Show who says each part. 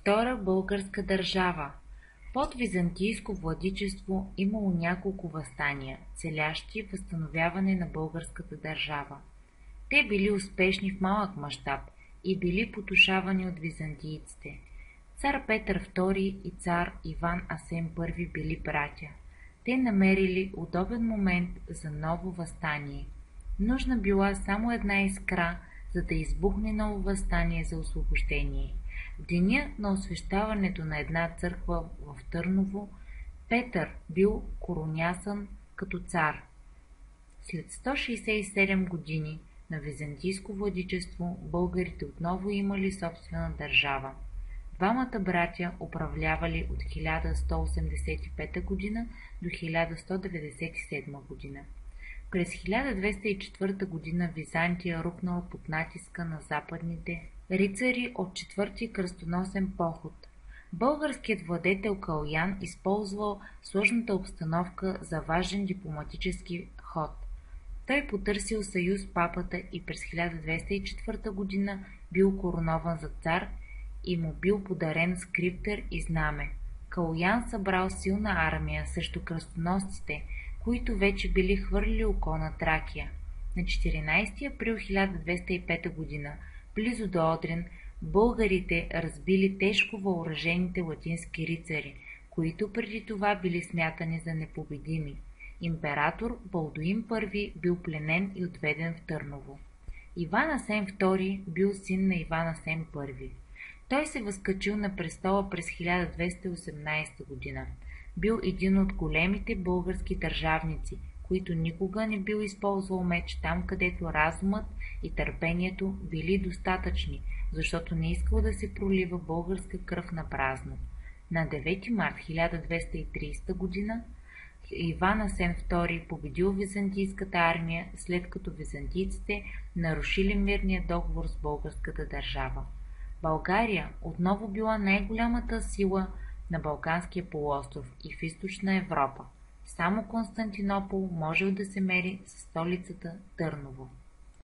Speaker 1: Втора българска държава. Под византийско владичество имало няколко въстания, целящи възстановяване на българската държава. Те били успешни в малък мащаб и били потушавани от византийците. Цар Петър II и цар Иван Асен I били братя. Те намерили удобен момент за ново въстание. Нужна била само една искра, за да избухне ново въстание за освобождение. В деня на освещаването на една църква в Търново, Петър бил коронясан като цар. След 167 години на византийско владичество, българите отново имали собствена държава. Двамата братя управлявали от 1185 г. до 1197 г. През 1204 г. Византия рухнала под натиска на западните рицари от четвърти кръстоносен поход. Българският владетел Калоян използвал сложната обстановка за важен дипломатически ход. Той потърсил съюз с папата и през 1204 г. бил коронован за цар и му бил подарен скриптър и знаме. Калоян събрал силна армия срещу кръстоносците, които вече били хвърлили око на Тракия. На 14 април 1205 г. близо до Одрин, българите разбили тежко въоръжените латински рицари, които преди това били смятани за непобедими. Император Балдуин I бил пленен и отведен в Търново. Иван Асен II бил син на Иван Асен I. Той се възкачил на престола през 1218 г. Бил един от големите български държавници, които никога не бил използвал меч там, където разумът и търпението били достатъчни, защото не искал да се пролива българска кръв на празно. На 9 март 1230 г. Иван Асен II победил византийската армия, след като византийците нарушили мирния договор с българската държава. България отново била най-голямата сила на Балканския полуостров и в източна Европа. Само Константинопол можел да се мери с столицата Търново.